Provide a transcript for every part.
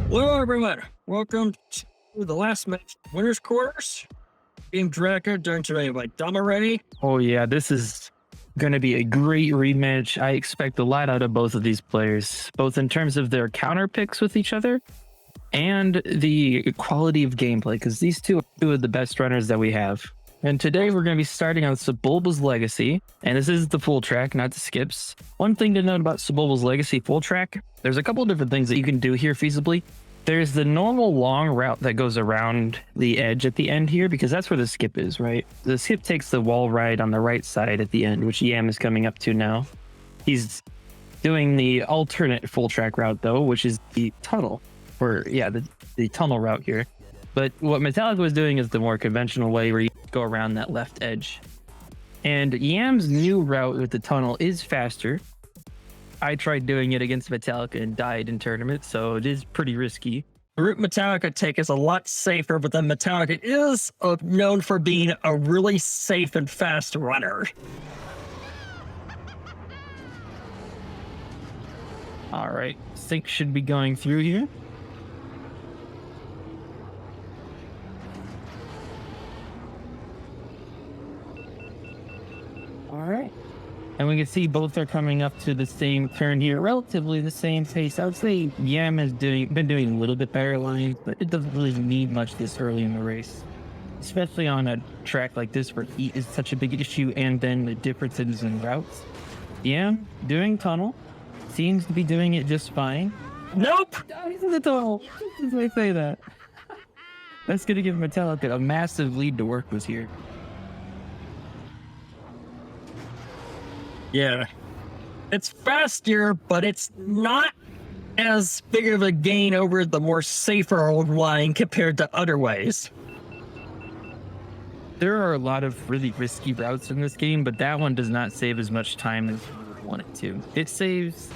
Hello, everyone. Welcome to the last match, winners quarters. Game Draco done today by Dumb already. Oh yeah, this is going to be a great rematch. I expect a lot out of both of these players, both in terms of their counter picks with each other and the quality of gameplay, because these two are two of the best runners that we have. And today we're going to be starting on Sebulba's Legacy, and this is the full track, not the skips. One thing to note about Sebulba's Legacy full track, there's a couple different things that you can do here feasibly. There's the normal long route that goes around the edge at the end here, because that's where the skip is, right? The skip takes the wall ride on the right side at the end, which Yam is coming up to now. He's doing the alternate full track route, though, which is the tunnel, or yeah, the tunnel route here. But what Metallica was doing is the more conventional way where you go around that left edge. And Yam's new route with the tunnel is faster. I tried doing it against Metallica and died in tournaments, so it is pretty risky. The route Metallica take is a lot safer, but then Metallica is known for being a really safe and fast runner. All right, Sync should be going through here. All right. And we can see both are coming up to the same turn here, relatively the same pace. I would say Yam has been doing a little bit better lines, but it doesn't really need much this early in the race, especially on a track like this where heat is such a big issue, and then the differences in routes. Yam doing tunnel, seems to be doing it just fine. Nope. He's in the tunnel. As I say that, that's gonna give Metallica a massive lead to work with here. Yeah. It's faster, but it's not as big of a gain over the more safer old line compared to other ways. There are a lot of really risky routes in this game, but that one does not save as much time as you would want it to. It saves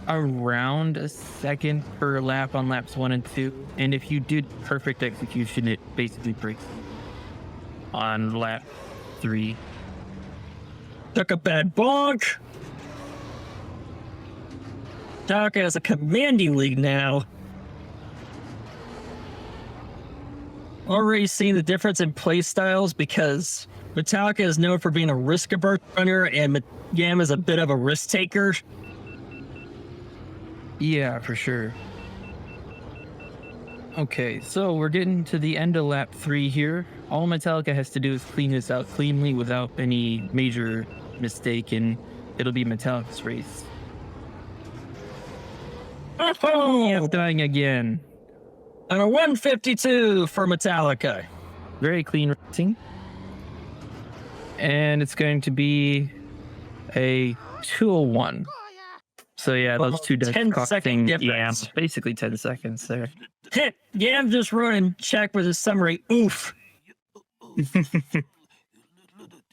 around a second per lap on laps 1 and 2, and if you do perfect execution, it basically breaks on lap 3. Took a bad bonk. Metallica has a commanding lead now. Already seeing the difference in play styles, because Metallica is known for being a risk-averse runner and Yam is a bit of a risk taker. Yeah, for sure. Okay, so we're getting to the end of lap 3 here. All Metallica has to do is clean this out cleanly without any major mistake, and it'll be Metallica's race. Oh, Dying again. and a 152 for Metallica. Very clean racing. And it's going to be a 201. So yeah, those two deaths 10-second costing Yam difference. basically 10 seconds there. Yam just running check with his summary. Oof.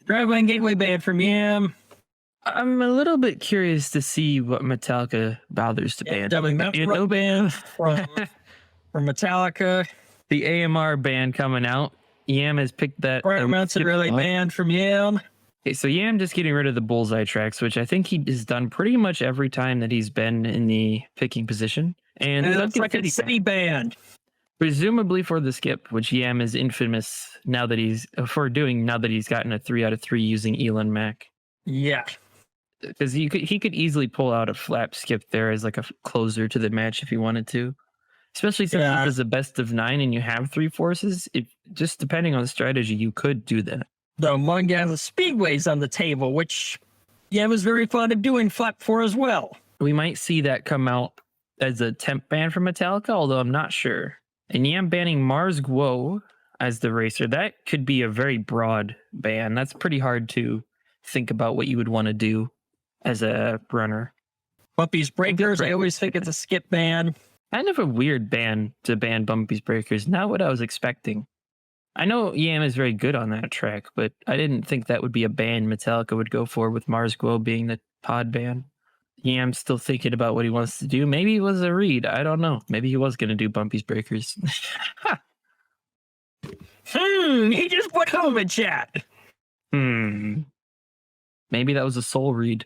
Driveway gateway ban from Yam. I'm a little bit curious to see what Metallica bothers to ban. No ban from Metallica. The AMR ban coming out. Yam has picked that. Amounts of really banned from Yam. Okay, so Yam just getting rid of the bullseye tracks, which I think he has done pretty much every time that he's been in the picking position. And it looks like a city band. Presumably for the skip, which Yam is infamous now that he's gotten a 3 out of 3 using Elon Mac. Yeah. Because he could easily pull out a flap skip there as like a closer to the match if he wanted to. Especially since this is a best of 9 and you have 3 forces. Just depending on the strategy, you could do that. Though among the speedways on the table, which Yam is very fond of doing flap for as well. We might see that come out as a temp ban from Metallica, although I'm not sure. And Yam banning Mars Guo as the racer, that could be a very broad ban. That's pretty hard to think about what you would want to do as a runner. Bumpy's Breakers, I always think it's a skip ban. Kind of a weird ban to ban Bumpy's Breakers. Not what I was expecting. I know Yam is very good on that track, but I didn't think that would be a ban Metallica would go for with Mars Guo being the pod ban. Yam's still thinking about what he wants to do. Maybe it was a read. I don't know. Maybe he was going to do Bumpy's Breakers. He just put home in chat. Maybe that was a soul read.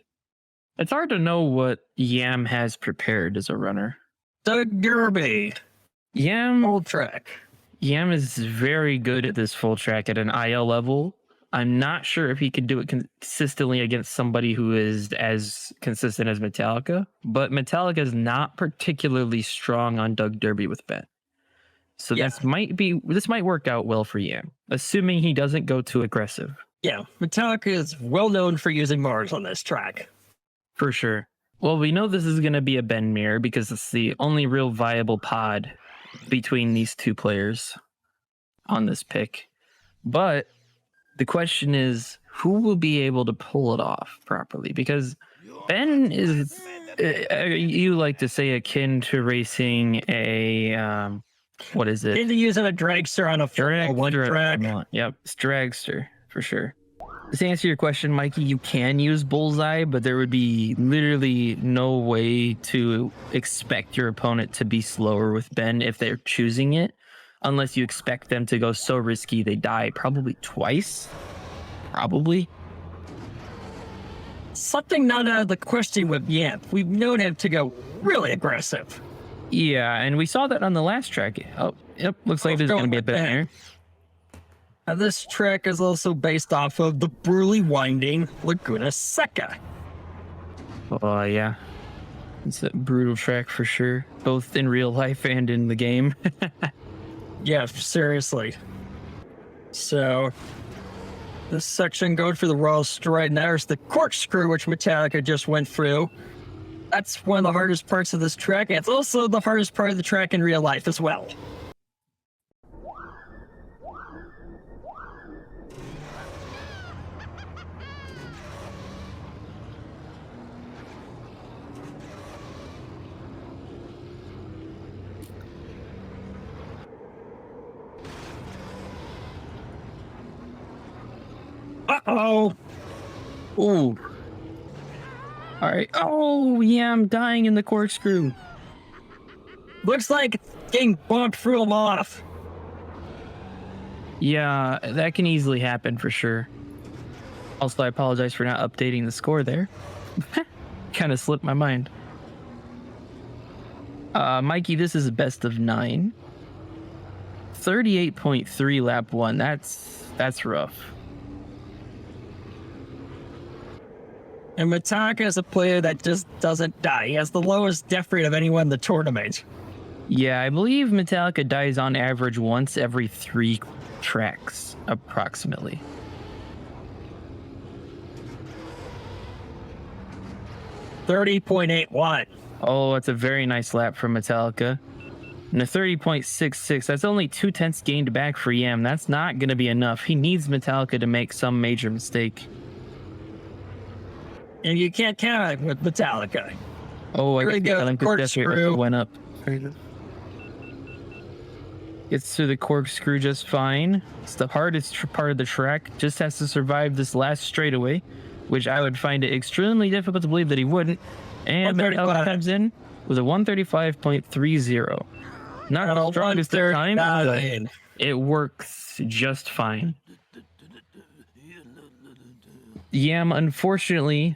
It's hard to know what Yam has prepared as a runner. Doug Derby. Yam Full track. Yam is very good at this full track at an IL level. I'm not sure if he can do it consistently against somebody who is as consistent as Metallica, but Metallica is not particularly strong on Doug Derby with Ben. So Yeah. this might work out well for Yam, assuming he doesn't go too aggressive. Yeah, Metallica is well known for using Mars on this track. For sure. Well, we know this is going to be a Ben mirror because it's the only real viable pod between these two players on this pick. But the question is, who will be able to pull it off properly? Because Ben is, you like to say, akin to racing a, what is it? Into using a dragster on a one track. Yep, it's dragster for sure. To answer your question, Mikey, you can use Bullseye, but there would be literally no way to expect your opponent to be slower with Ben if they're choosing it, unless you expect them to go so risky they die probably twice. Probably. Something not out of the question with Yamp. We've known him to go really aggressive. Yeah, and we saw that on the last track. Oh, yep, looks like there's going to be a bit there. This track is also based off of the brutally winding Laguna Seca. Oh, yeah. It's a brutal track for sure, both in real life and in the game. Yeah, seriously. So, this section going for the Royal Stride. Now there's the corkscrew, which Metallica just went through. That's one of the hardest parts of this track. And it's also the hardest part of the track in real life as well. Uh-oh. Ooh. All right. Oh, yeah, I'm dying in the corkscrew. Looks like getting bumped threw him off. Yeah, that can easily happen for sure. Also, I apologize for not updating the score there. Kind of slipped my mind. Mikey, this is a best of 9. 38.3 lap 1. That's rough. And Metallica is a player that just doesn't die. He has the lowest death rate of anyone in the tournament. Yeah, I believe Metallica dies on average once every 3 tracks, approximately. $30.81. Oh, that's a very nice lap from Metallica. And a 30.66. That's only 0.2 gained back for Yam. That's not going to be enough. He needs Metallica to make some major mistake. And you can't count it with Metallica. Oh, Here we go. Corkscrew went up. Gets through the corkscrew just fine. It's the hardest part of the track. Just has to survive this last straightaway, which I would find it extremely difficult to believe that he wouldn't. And Metallica comes in with a 135.30. Not the strongest of time, but it works just fine. Yam, unfortunately,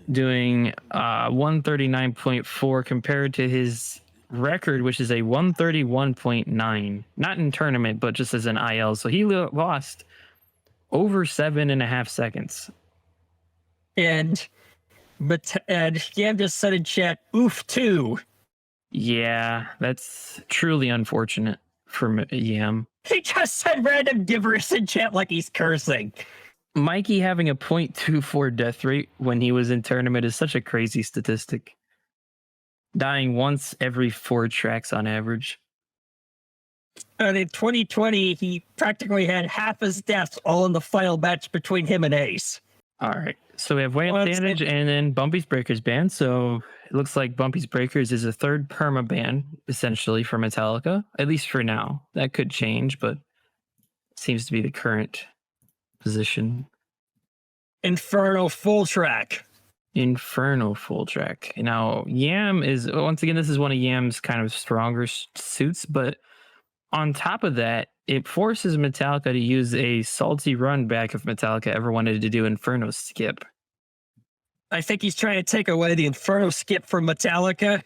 doing 139.4 compared to his record, which is a 131.9. Not in tournament, but just as an IL. So he lost over 7.5 seconds. And Yam just said in chat, oof, too. Yeah, that's truly unfortunate for Yam. He just said random gibberish in chat like he's cursing. Mikey having a 0.24 death rate when he was in tournament is such a crazy statistic. Dying once every 4 tracks on average. And in 2020, he practically had half his deaths all in the final match between him and Ace. All right. So we have Whale Damage and then Bumpy's Breakers ban. So it looks like Bumpy's Breakers is a third perma ban, essentially, for Metallica. At least for now. That could change, but seems to be the current position. Inferno full track. Inferno full track. Now, Yam is, once again, this is one of Yam's kind of stronger suits, but on top of that, it forces Metallica to use a salty run back if Metallica ever wanted to do Inferno skip. I think he's trying to take away the Inferno skip from Metallica.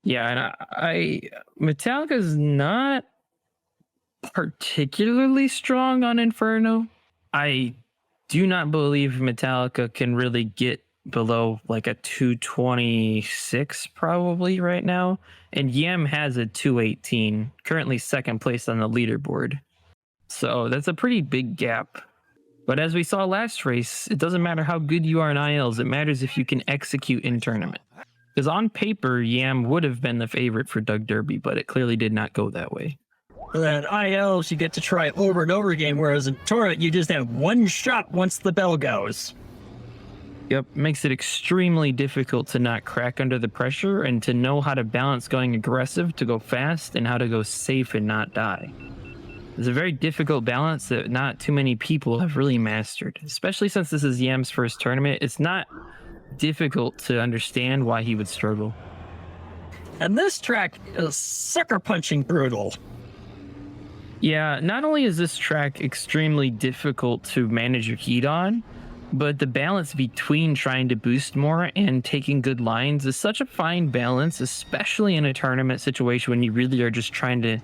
Yeah, and I Metallica's not particularly strong on Inferno. I do not believe Metallica can really get below like a 226 probably right now. And Yam has a 218, currently second place on the leaderboard. So that's a pretty big gap. But as we saw last race, it doesn't matter how good you are in ILs, it matters if you can execute in tournament. Because on paper, Yam would have been the favorite for Doug Derby, but it clearly did not go that way. Then ILs you get to try over and over again, whereas in tournament you just have one shot once the bell goes. Yep, makes it extremely difficult to not crack under the pressure and to know how to balance going aggressive to go fast and how to go safe and not die. It's a very difficult balance that not too many people have really mastered, especially since this is Yam's first tournament. It's not difficult to understand why he would struggle. And this track is sucker punching brutal. Yeah, not only is this track extremely difficult to manage your heat on, but the balance between trying to boost more and taking good lines is such a fine balance, especially in a tournament situation when you really are just trying to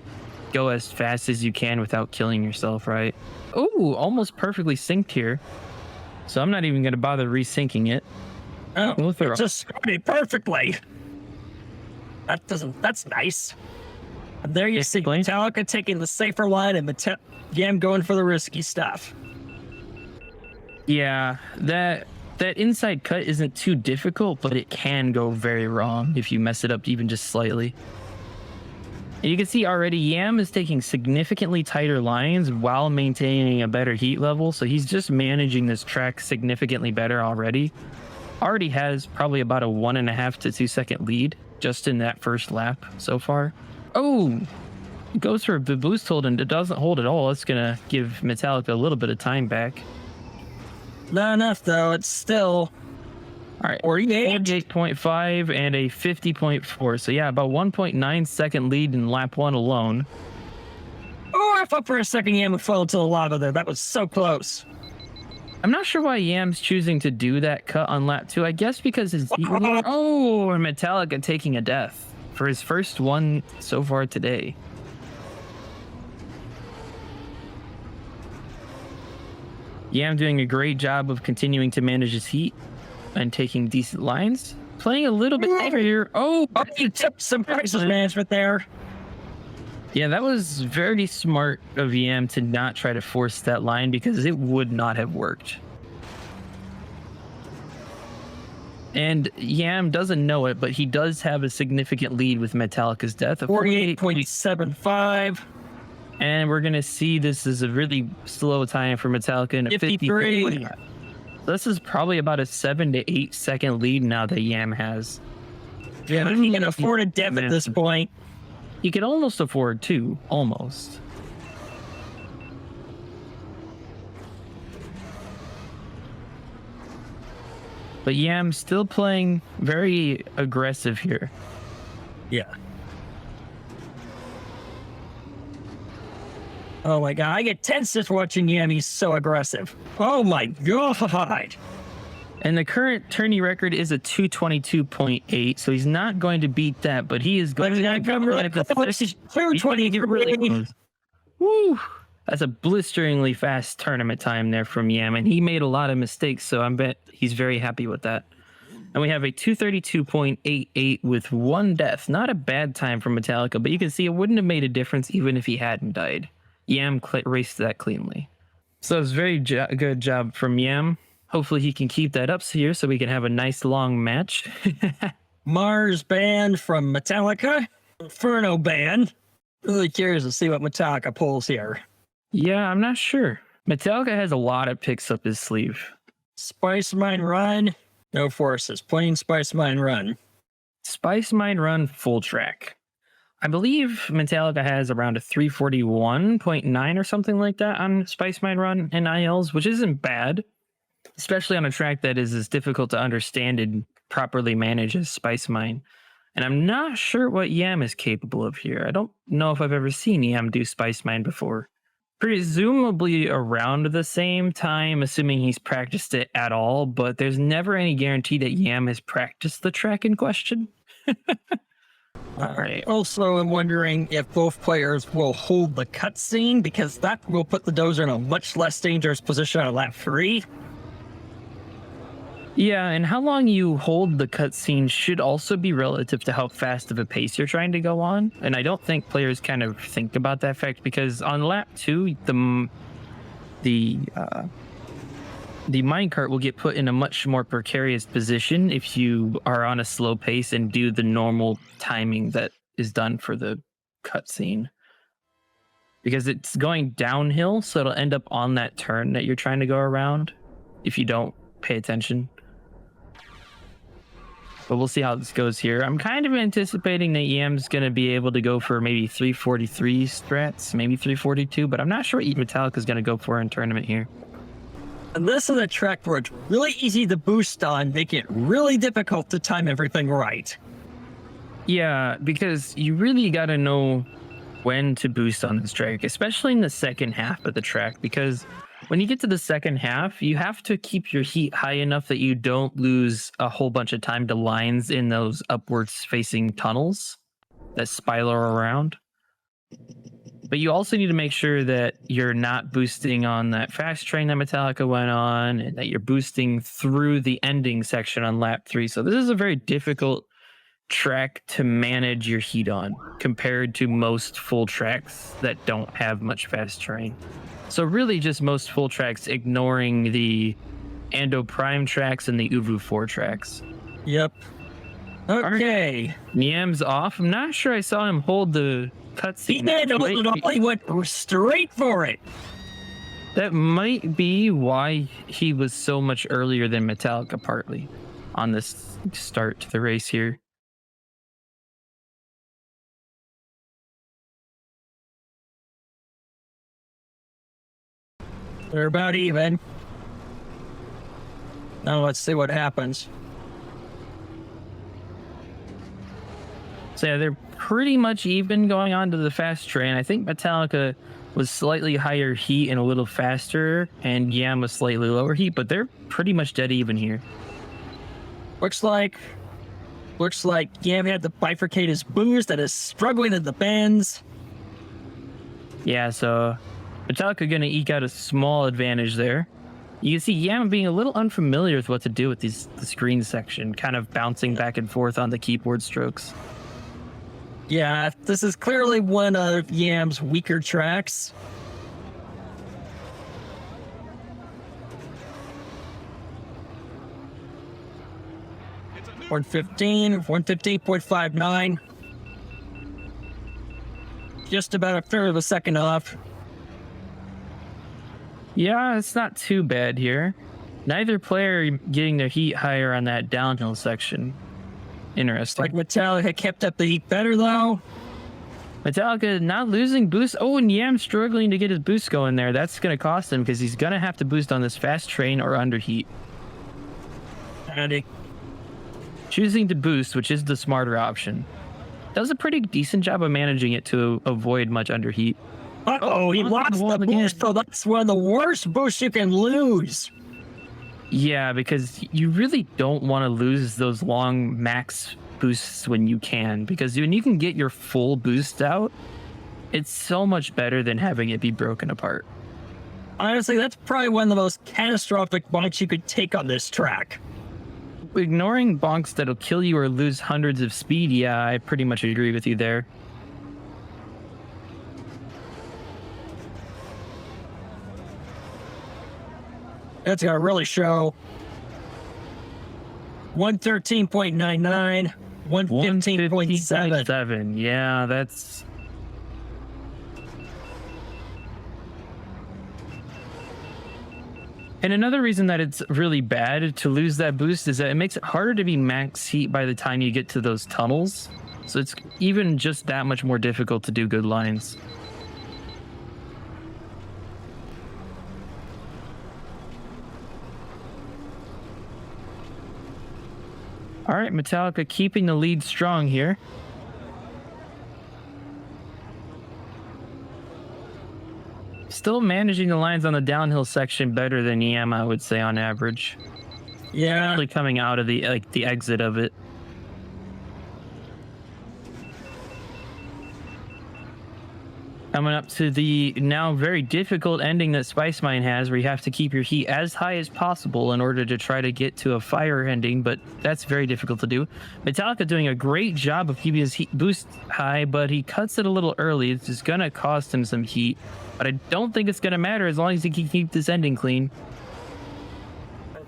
go as fast as you can without killing yourself, right? Oh, almost perfectly synced here. So I'm not even going to bother resyncing it. Oh, it just started perfectly. That's nice. And there you see Metallica taking the safer line and Yam going for the risky stuff. Yeah, that inside cut isn't too difficult, but it can go very wrong if you mess it up even just slightly. And you can see already Yam is taking significantly tighter lines while maintaining a better heat level, so he's just managing this track significantly better already. Already has probably about a 1.5 to 2 second lead just in that first lap so far. Oh, it goes for the boost hold and it doesn't hold at all. It's gonna give Metallica a little bit of time back. Not enough though. It's still all right. 48.5 and a 50.4. So yeah, about 1.9 second lead in lap 1 alone. Oh, I thought for a second Yam fell to the lava there. That was so close. I'm not sure why Yam's choosing to do that cut on lap 2. I guess because his and Metallica taking a death for his first one so far today. Yam doing a great job of continuing to manage his heat and taking decent lines. Playing a little bit over here. Oh, you took some crisis management there. Yeah, that was very smart of Yam to not try to force that line because it would not have worked. And Yam doesn't know it, but he does have a significant lead with Metallica's death of 48.75. And we're going to see this is a really slow time for Metallica in a 53. This is probably about a 7 to 8 second lead now that Yam has. Yeah, he can afford a death at this point. He could almost afford 2, almost. But Yam's still playing very aggressive here. Yeah. Oh my god, I get tense just watching Yam. He's so aggressive. Oh my god. And the current tourney record is a 222.8, so he's not going to beat that, but he is going to come right at 220. Woo! That's a blisteringly fast tournament time there from Yam, and he made a lot of mistakes, so I bet he's very happy with that. And we have a 232.88 with 1 death. Not a bad time for Metallica, but you can see it wouldn't have made a difference even if he hadn't died. Yam raced that cleanly. So it's very good job from Yam. Hopefully he can keep that up here so we can have a nice long match. Mars ban from Metallica. Inferno ban. Really curious to see what Metallica pulls here. Yeah, I'm not sure. Metallica has a lot of picks up his sleeve. Spice Mine Run. No forces. Plain Spice Mine Run. Spice Mine Run full track. I believe Metallica has around a 341.9 or something like that on Spice Mine Run and ILs, which isn't bad, especially on a track that is as difficult to understand and properly manage as Spice Mine. And I'm not sure what Yam is capable of here. I don't know if I've ever seen Yam do Spice Mine before. Presumably around the same time, assuming he's practiced it at all, but there's never any guarantee that Yam has practiced the track in question. All right. Also, I'm wondering if both players will hold the cutscene, because that will put the dozer in a much less dangerous position on lap 3. Yeah, and how long you hold the cutscene should also be relative to how fast of a pace you're trying to go on. And I don't think players kind of think about that fact, because on lap 2, the minecart will get put in a much more precarious position if you are on a slow pace and do the normal timing that is done for the cutscene. Because it's going downhill, so it'll end up on that turn that you're trying to go around if you don't pay attention. But we'll see how this goes here. I'm kind of anticipating that Yam's going to be able to go for maybe 343 strats, maybe 342, but I'm not sure what Metallica is going to go for in tournament here. And this is a track where it's really easy to boost on, making it really difficult to time everything right. Yeah, because you really got to know when to boost on this track, especially in the second half of the track, because when you get to the second half, you have to keep your heat high enough that you don't lose a whole bunch of time to lines in those upwards facing tunnels that spiral around. But you also need to make sure that you're not boosting on that fast train that Metallica went on, and that you're boosting through the ending section on lap 3. So this is a very difficult track to manage your heat on compared to most full tracks that don't have much fast train. So really just most full tracks, ignoring the Ando Prime tracks and the Uvu 4 tracks. Yep. Okay. Niam's off. I'm not sure I saw him hold the cutscene. He did. He went straight for it. That might be why he was so much earlier than Metallica, partly, on this start to the race here. They're about even. Now let's see what happens. So yeah, they're pretty much even going on to the fast train. I think Metallica was slightly higher heat and a little faster, and Yam was slightly lower heat, but they're pretty much dead even here. Looks like Yam had to bifurcate his boost that is struggling in the bends. Yeah, so Metallica going to eke out a small advantage there. You can see Yam being a little unfamiliar with what to do with the screen section, kind of bouncing back and forth on the keyboard strokes. Yeah, this is clearly one of Yam's weaker tracks. One 115.59. Just about a third of a second off. Yeah, it's not too bad here. Neither player getting their heat higher on that downhill section. Interesting. Like Metallica kept up the heat better, though. Metallica not losing boost. Oh, and Yam struggling to get his boost going there. That's going to cost him, because he's going to have to boost on this fast train or underheat. And he Choosing to boost, which is the smarter option, does a pretty decent job of managing it to avoid much underheat. Uh-oh, he lost the boost, so that's one of the worst boosts you can lose. Yeah, because you really don't want to lose those long max boosts when you can, because when you can get your full boost out, it's so much better than having it be broken apart. Honestly, that's probably one of the most catastrophic bonks you could take on this track. Ignoring bonks that'll kill you or lose hundreds of speed, yeah, I pretty much agree with you there. That's gonna really show. 113.99, 115.7. Yeah, that's... And another reason that it's really bad to lose that boost is that it makes it harder to be max heat by the time you get to those tunnels. So it's even just that much more difficult to do good lines. All right, Metallica keeping the lead strong here. Still managing the lines on the downhill section better than Yam, I would say, on average. Yeah. Especially coming out of the exit of it. Coming up to the now very difficult ending that Spice Mine has, where you have to keep your heat as high as possible in order to try to get to a fire ending, but that's very difficult to do. Metallica doing a great job of keeping his heat boost high, but he cuts it a little early. It's just going to cost him some heat, but I don't think it's going to matter as long as he can keep this ending clean.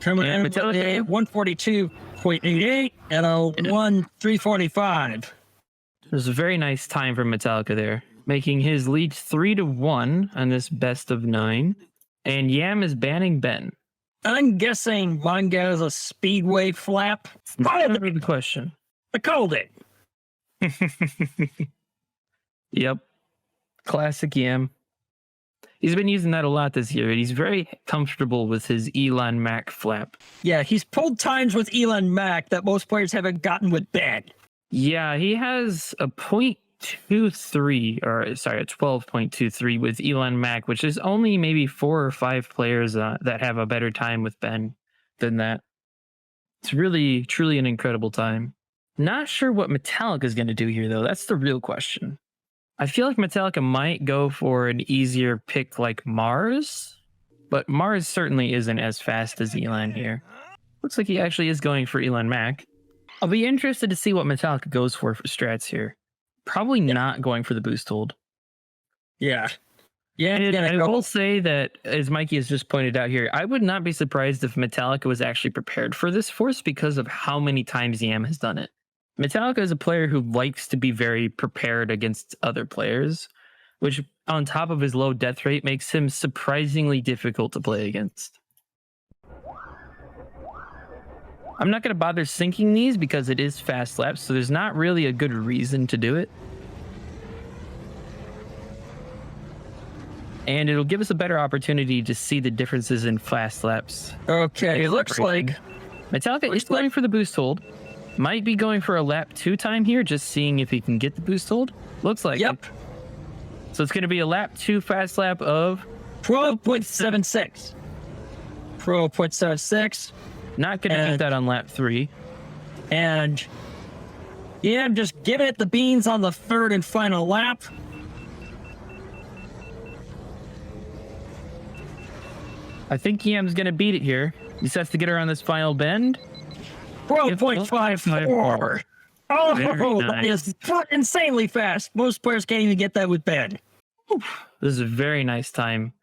Coming in at 142.88 and a 1:3:45. It was a very nice time from Metallica there, making his lead 3-1 on this best of 9. And Yam is banning Ben. I'm guessing Manga has a speedway flap. That's the question. I called it. Yep. Classic Yam. He's been using that a lot this year, and he's very comfortable with his Elon Mac flap. Yeah, he's pulled times with Elon Mac that most players haven't gotten with Ben. Yeah, he has a 0.23, or sorry, a 12.23 with Elon Mac, which is only maybe 4 or 5 players that have a better time with Ben than that. It's really, truly an incredible time. Not sure what Metallica is going to do here, though. That's the real question. I feel like Metallica might go for an easier pick like Mars, but Mars certainly isn't as fast as Elon here. Looks like he actually is going for Elon Mac. I'll be interested to see what Metallica goes for strats here. Probably not going for the boost hold. Yeah. Yeah, And I will say that, as Mikey has just pointed out here, I would not be surprised if Metallica was actually prepared for this force because of how many times Yam has done it. Metallica is a player who likes to be very prepared against other players, which on top of his low death rate makes him surprisingly difficult to play against. I'm not going to bother syncing these because it is fast laps, so there's not really a good reason to do it. And it'll give us a better opportunity to see the differences in fast laps. Okay, it looks like Metallica is going for the boost hold. Might be going for a lap 2 time here, just seeing if he can get the boost hold. Looks like Yep. it. So it's going to be a lap 2 fast lap of 12.76. 12.76. not going to beat that on lap 3. And yeah, I'm just giving it the beans on the 3rd and final lap. I think Yam's going to beat it here. He just has to get her on this final bend. 12.54. Oh, Very that nice. is insanely fast. Most players can't even get that with Ben. This is a very nice time.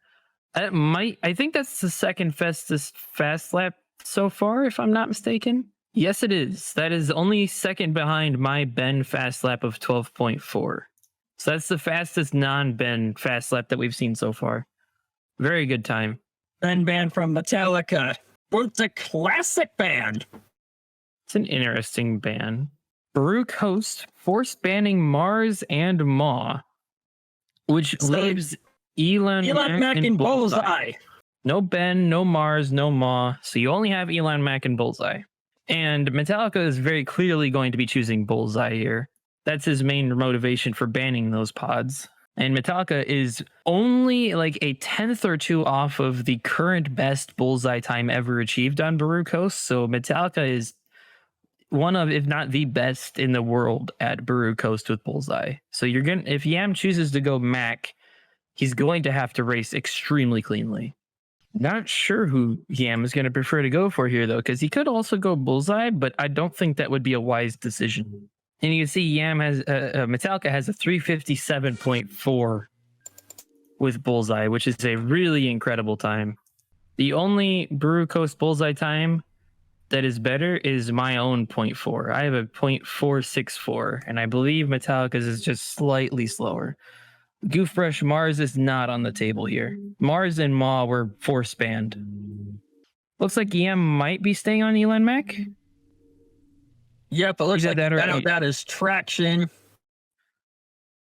I think that's the second fastest fast lap so far, if I'm not mistaken. Yes, it is. That is only second behind my Ben fast lap of 12.4. So that's the fastest non-Ben fast lap that we've seen so far. Very good time. Ben band from Metallica. It's a classic band. It's an interesting ban. Baruch host force banning Mars and Maw, which leaves Elon Mac and Bullseye. No Ben, no Mars, no Maw. So you only have Elon Mac and Bullseye. And Metallica is very clearly going to be choosing Bullseye here. That's his main motivation for banning those pods. And Metallica is only like a 10th or 2 off of the current best Bullseye time ever achieved on Baruch host. So Metallica is one of, if not the best in the world at Baruch host with Bullseye. So you're going to, if Yam chooses to go Mac, he's going to have to race extremely cleanly. Not sure who Yam is going to prefer to go for here, though, because he could also go Bullseye, but I don't think that would be a wise decision. And you can see Yam has, Metallica has a 357.4 with Bullseye, which is a really incredible time. The only Baruch host Bullseye time that is better is my own 0.4. I have a 0.464, and I believe Metallica's is just slightly slower. Goofbrush Mars is not on the table here. Mars and Maw were force banned. Looks like Yam might be staying on Elon Mac. Yep, it looks like right? that is traction.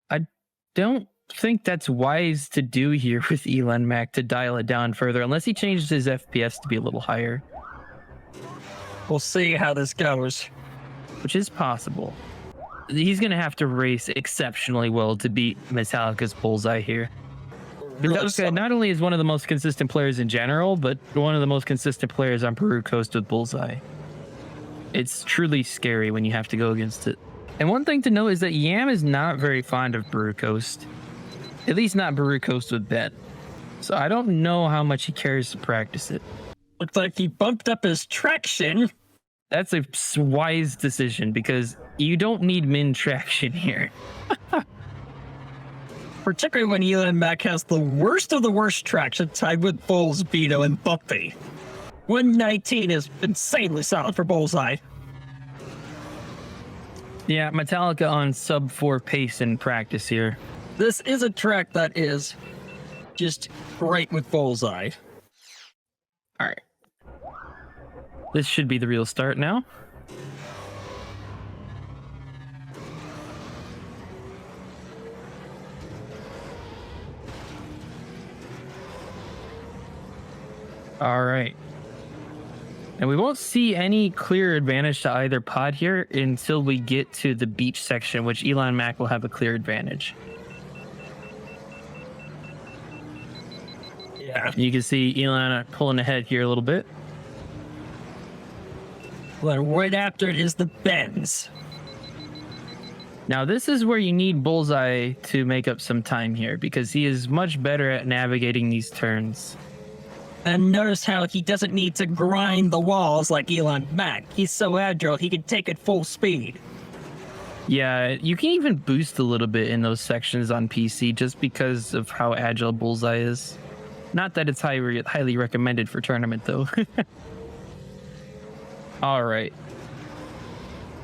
I don't think that's wise to do here with Elon Mac to dial it down further, unless he changes his FPS to be a little higher. We'll see how this goes. Which is possible. He's going to have to race exceptionally well to beat Metallica's Bullseye here. Metallica not only is one of the most consistent players in general, but one of the most consistent players on Baruch host with Bullseye. It's truly scary when you have to go against it. And one thing to note is that Yam is not very fond of Baruch host. At least not Baru Coast with Ben. So I don't know how much he cares to practice it. Looks like he bumped up his traction. That's a wise decision because you don't need min traction here. Particularly when Elon Mac has the worst of the worst traction tied with Bulls, Vito, and Bumpy. 119 is insanely solid for Bullseye. Yeah, Metallica on sub 4 pace in practice here. This is a track that is just great with Bullseye. All right. This should be the real start now. All right. And we won't see any clear advantage to either pod here until we get to the beach section, which Elon Mac will have a clear advantage. Yeah. You can see Elon pulling ahead here a little bit. Well, right after it is the bends. Now, this is where you need Bullseye to make up some time here because he is much better at navigating these turns. And notice how he doesn't need to grind the walls like Elon Mac. He's so agile, he can take it full speed. Yeah, you can even boost a little bit in those sections on PC just because of how agile Bullseye is. Not that it's highly recommended for tournament, though. All right.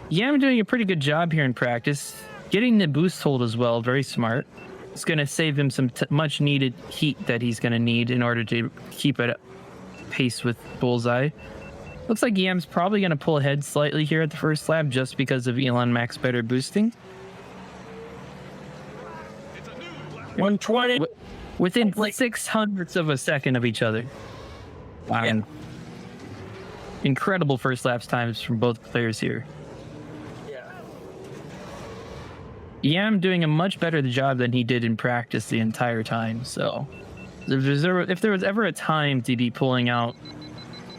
Yeah, I'm doing a pretty good job here in practice. Getting the boost hold as well, very smart. It's going to save him some much needed heat that he's going to need in order to keep at pace with Bullseye. Looks like Yam's probably going to pull ahead slightly here at the first lap just because of Elon Mac's better boosting. 120. Within 600ths of a second of each other. Wow. Yeah. Incredible first laps times from both players here. Yam doing a much better job than he did in practice the entire time. So if there was ever a time to be pulling out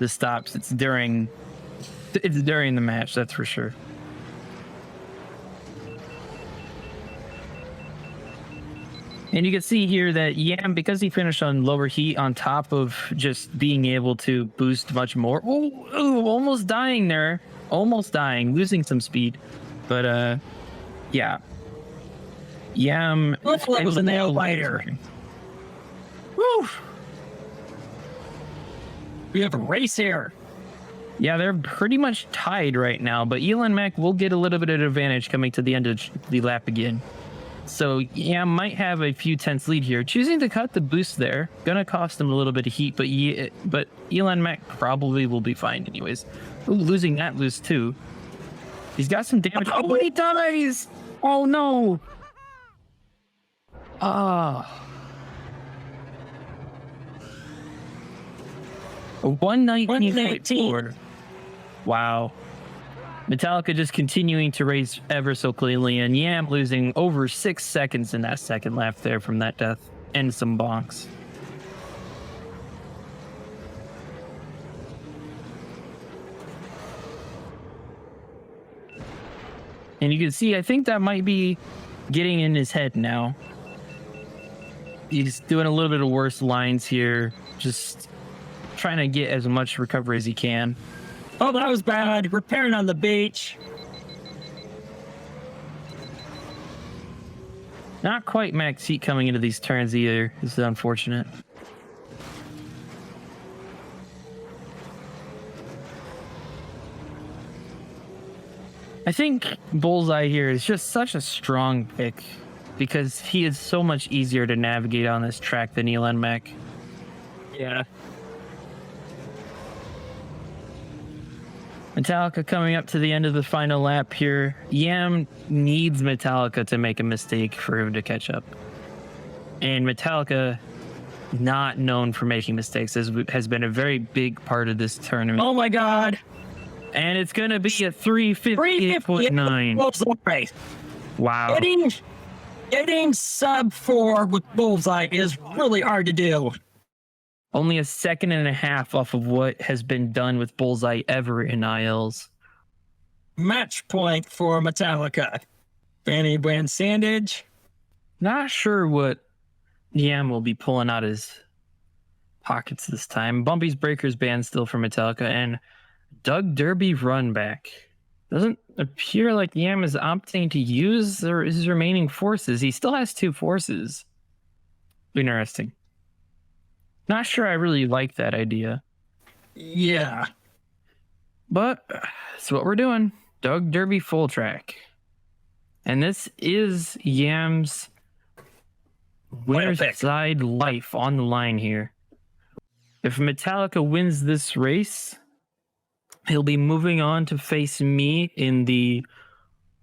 the stops, it's during the match, that's for sure. And you can see here that Yam, because he finished on lower heat on top of just being able to boost much more. Oh, almost dying there. Almost dying, losing some speed. But yeah. Yam. It was a nail biter. Woo! We have a race here. Yeah, they're pretty much tied right now, but Elon Mac will get a little bit of advantage coming to the end of the lap again. So Yam might have a few tenths lead here. Choosing to cut the boost there, gonna cost him a little bit of heat, but Elon Mac probably will be fine anyways. Ooh, losing that loose too. He's got some damage. Oh, he dies! Oh no! Ah. 119.4. Wow. Metallica just continuing to race ever so cleanly, and Yam losing over 6 seconds in that second lap there from that death and some bonks. And you can see, I think that might be getting in his head now. He's doing a little bit of worse lines here, just trying to get as much recovery as he can. Oh, that was bad. Repairing on the beach. Not quite max heat coming into these turns either. This is unfortunate. I think Bullseye here is just such a strong pick because he is so much easier to navigate on this track than Elon Mac. Yeah. Metallica coming up to the end of the final lap here. Yam needs Metallica to make a mistake for him to catch up. And Metallica, not known for making mistakes, has been a very big part of this tournament. Oh my God. And it's going to be a 358.9. Wow. Getting sub 4 with Bullseye is really hard to do. Only a second and a half off of what has been done with Bullseye ever in ILs. Match point for Metallica. Fanny Brand Sandage. Not sure what Yam will be pulling out his pockets this time. Bumpy's Breakers banned still for Metallica, and Doug Derby run back. Doesn't appear like Yam is opting to use his remaining forces. He still has 2 forces. Interesting. Not sure I really like that idea. Yeah. But that's what we're doing. Doug Derby full track. And this is Yam's winner's side life on the line here. If Metallica wins this race, he'll be moving on to face me in the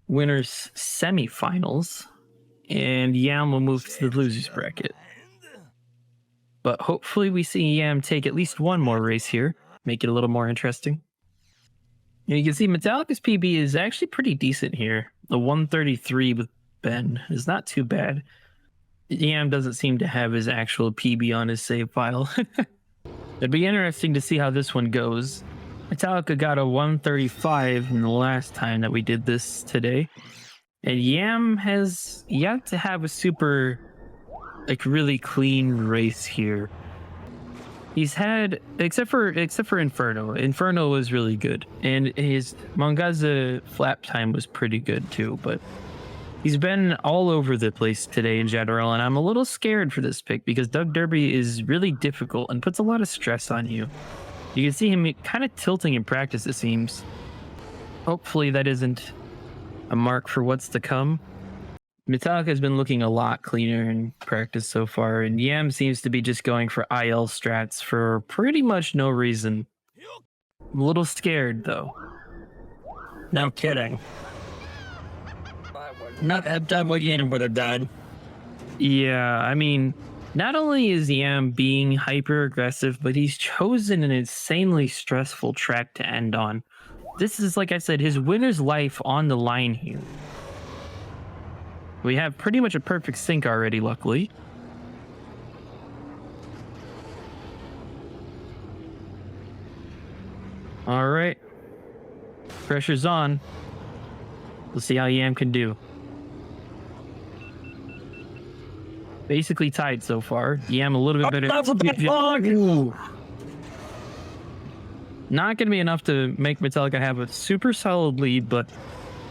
winner's semifinals, and Yam will move to the loser's bracket. But hopefully we see Yam take at least one more race here, make it a little more interesting. And you can see Metallica's PB is actually pretty decent here. The 133 with Ben is not too bad. Yam doesn't seem to have his actual PB on his save file. It'd be interesting to see how this one goes. Metallica got a 135 in the last time that we did this today. And Yam has yet to have a super, really clean race here. He's had, except for Inferno. Inferno was really good. And his Mongaza flap time was pretty good too, but he's been all over the place today in general, and I'm a little scared for this pick because Doug Derby is really difficult and puts a lot of stress on you. You can see him kind of tilting in practice, it seems. Hopefully that isn't a mark for what's to come. Metallica has been looking a lot cleaner in practice so far, and Yam seems to be just going for IL strats for pretty much no reason. I'm a little scared, though. No kidding. Not have done what Yam would have done. Yeah, I mean, not only is Yam being hyper aggressive, but he's chosen an insanely stressful track to end on. This is, like I said, his winner's life on the line here. We have pretty much a perfect sync already, luckily. All right. Pressure's on. We'll see how Yam can do. Basically tied so far. Yam a little bit better. That's a big bug. Not going to be enough to make Metallica have a super solid lead, but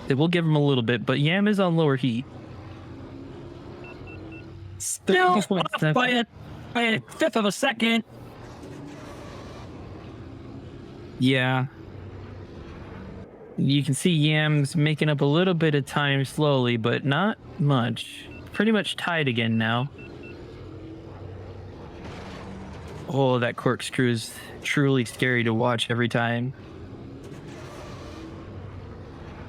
it will give him a little bit. But Yam is on lower heat. Still off by a fifth of a second. Yeah. You can see Yam's making up a little bit of time slowly, but not much. Pretty much tied again now. Oh, that corkscrew is truly scary to watch every time.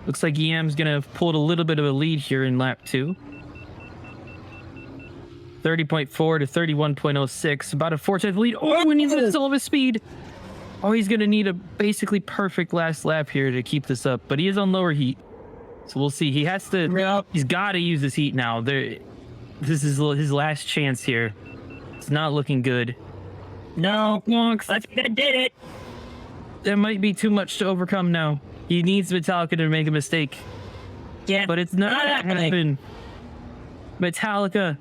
Looks like Yam's gonna have pulled a little bit of a lead here in lap 2. 30.4 to 31.06, about a 4/10 lead. Oh, and he's at all of his speed. Oh, he's gonna need a basically perfect last lap here to keep this up, but he is on lower heat. So we'll see. He has to. Yep. He's got to use his heat now. This is his last chance here. It's not looking good. No, Wonks, I think I did it. That might be too much to overcome now. He needs Metallica to make a mistake. Yeah, But it's not happening. Metallica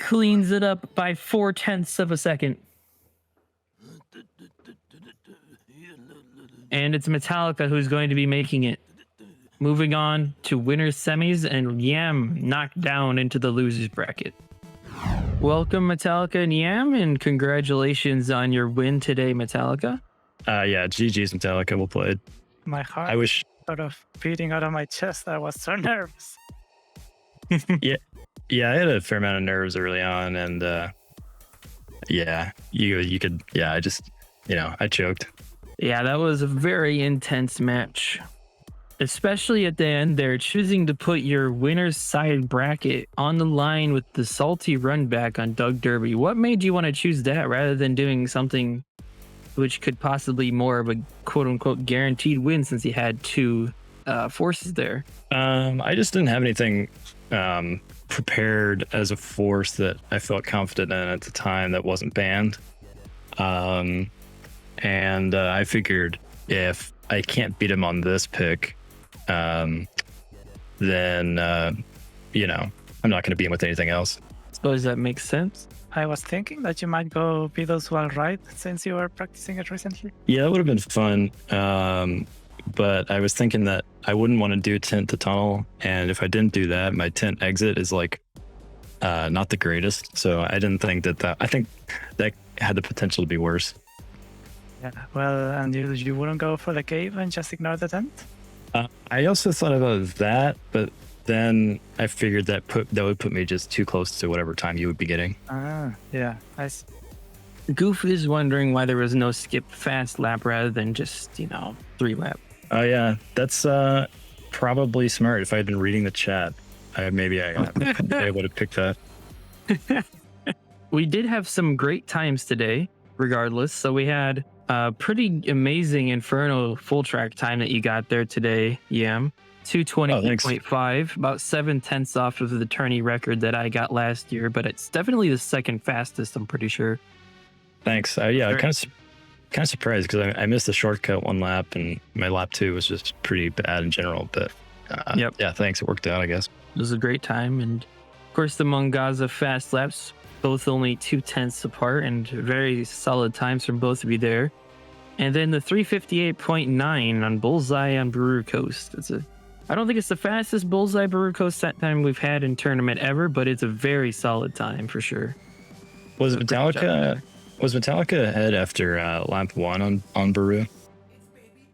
cleans it up by 0.4 of a second. And it's Metallica who's going to be making it. Moving on to winners semis, and Yam knocked down into the losers bracket. Welcome Metallica and Yam, and congratulations on your win today, Metallica. Yeah, GG's Metallica, well played. My heart I wish. sort of beating out of my chest. I was so nervous. Yeah, I had a fair amount of nerves early on, and yeah, you could. Yeah, I just, I choked. Yeah, that was a very intense match. Especially at the end there, choosing to put your winner's side bracket on the line with the salty run back on Doug Derby. What made you want to choose that rather than doing something which could possibly more of a quote-unquote guaranteed win since he had 2 forces there? I just didn't have anything prepared as a force that I felt confident in at the time that wasn't banned. And I figured if I can't beat him on this pick, then I'm not going to beat him with anything else. Suppose that makes sense. I was thinking that you might go Beatles Well Right since you were practicing it recently. Yeah, that would have been fun. But I was thinking that I wouldn't want to do tent to tunnel, and if I didn't do that, my tent exit is like not the greatest. So I didn't think that. I think that had the potential to be worse. Yeah. Well, and you wouldn't go for the cave and just ignore the tent? I also thought about that, but then I figured that would put me just too close to whatever time you would be getting. Yeah. I see. Goof is wondering why there was no skip fast lap rather than just 3 lap. Oh yeah, that's probably smart. If I had been reading the chat, I would have picked that. We did have some great times today, regardless. So we had a pretty amazing Inferno full track time that you got there today, Yam. 2:20.5, about 7/10 off of the tourney record that I got last year, but it's definitely the second fastest, I'm pretty sure. Thanks. I'm kind of surprised because I missed the shortcut one lap, and my lap 2 was just pretty bad in general. But Yep. Yeah, thanks. It worked out, I guess. It was a great time. And of course, the Mongaza fast laps, both only 2/10 apart, and very solid times from both of you there. And then the 358.9 on Bullseye on Baru Coast. I don't think it's the fastest Bullseye Baru Coast set time we've had in tournament ever, but it's a very solid time for sure. Was Metallica ahead after lap 1 on Baru?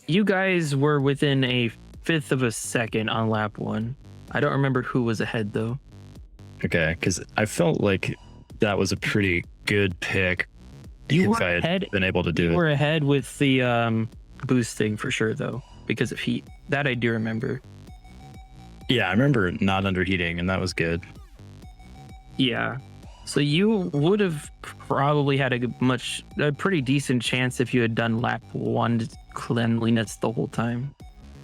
You guys were within a 1/5 of a second on lap 1. I don't remember who was ahead though. Okay, because I felt like that was a pretty good pick. You if were I had ahead. been able to do You it. were ahead with the boosting for sure though, because of heat. That I do remember. Yeah, I remember not underheating, and that was good. Yeah. So you would have probably had a pretty decent chance if you had done lap 1 cleanliness the whole time.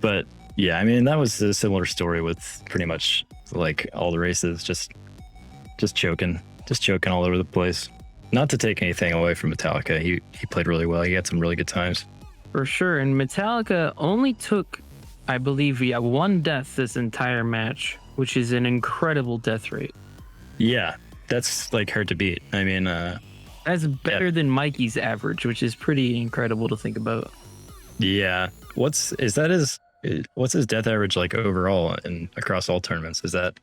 But yeah, I mean, that was a similar story with pretty much like all the races, just choking all over the place. Not to take anything away from Metallica, he played really well. He had some really good times. For sure. And Metallica only took, I believe, 1 death this entire match, which is an incredible death rate. Yeah, that's like hard to beat. I mean, That's better than Mikey's average, which is pretty incredible to think about. yeah. What's his death average like overall and across all tournaments? Is that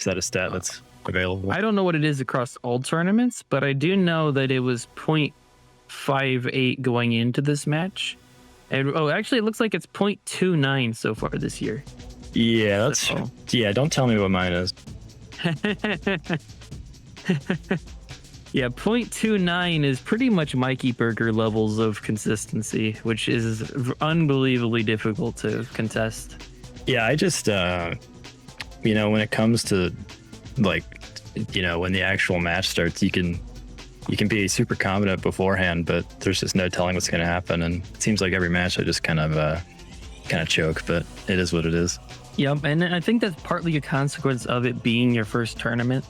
a stat that's available? I don't know what it is across all tournaments, but I do know that it was 0.58 going into this match. And actually, it looks like it's 0.29 so far this year. Yeah, So- don't tell me what mine is. Yeah, 0.29 is pretty much Mikey Burger levels of consistency, which is unbelievably difficult to contest. Yeah, I just when it comes to like when the actual match starts, you can be super confident beforehand, but there's just no telling what's going to happen, and it seems like every match I just kind of choke, but it is what it is. Yep, and I think that's partly a consequence of it being your first tournament,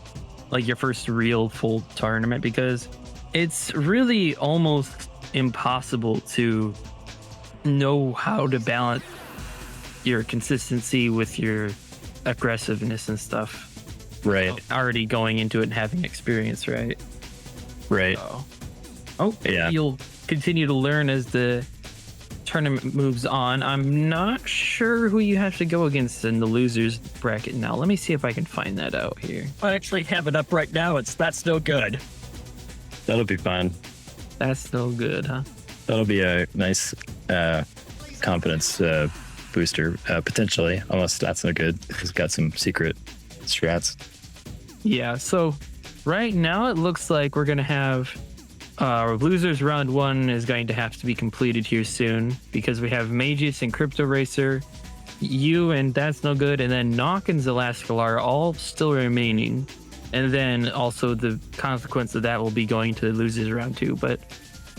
like your first real full tournament, because it's really almost impossible to know how to balance your consistency with your aggressiveness and stuff. Right. Already going into it and having experience, right? Right. Oh, Yeah. You'll continue to learn as the tournament moves on. I'm not sure who you have to go against in the losers bracket now. Let me see if I can find that out here. I actually have it up right now. That's no good. That'll be fun. That's no good, huh? That'll be a nice confidence booster, potentially, unless that's no good. It's got some secret strats. Yeah, so right now it looks like we're going to have losers round 1 is going to have to be completed here soon because we have Magius and Crypto Racer, you and That's No Good, and then Nock and Zelaskal are all still remaining. And then also the consequence of that will be going to losers round 2. But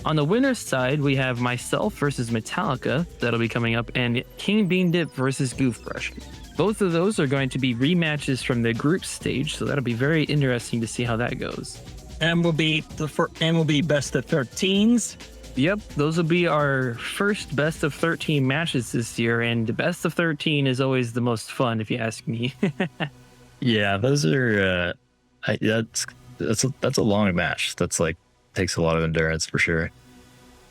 on the winner's side, we have myself versus Metallica, that'll be coming up, and King Bean Dip versus Goof Brush. Both of those are going to be rematches from the group stage, so that'll be very interesting to see how that goes. And will be best of 13s. Yep, those will be our first best of 13 matches this year, and the best of 13 is always the most fun, if you ask me. Yeah, those are. That's that's a long match. That's like takes a lot of endurance for sure.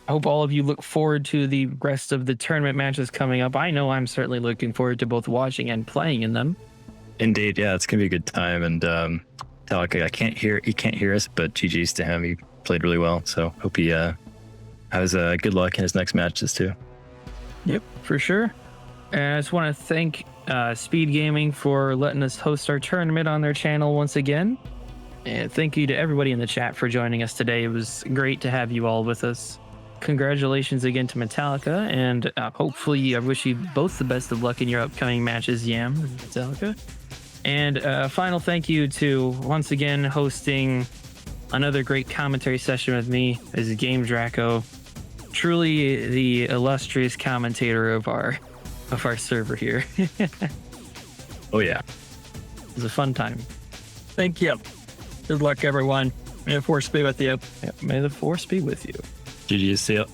I hope all of you look forward to the rest of the tournament matches coming up. I know I'm certainly looking forward to both watching and playing in them. Indeed, yeah, it's gonna be a good time. And Metallica, he can't hear us, but GG's to him. He played really well, so hope he has good luck in his next matches too. Yep, for sure. And I just want to thank Speed Gaming for letting us host our tournament on their channel once again. And thank you to everybody in the chat for joining us today. It was great to have you all with us. Congratulations again to Metallica, and hopefully I wish you both the best of luck in your upcoming matches, Yam and Metallica. And final thank you to once again hosting another great commentary session with me as Game Draco, truly the illustrious commentator of our server here. Oh yeah, It was a fun time. Thank you. Good luck, everyone. May the force be with you. May the force be with you. GG, see ya.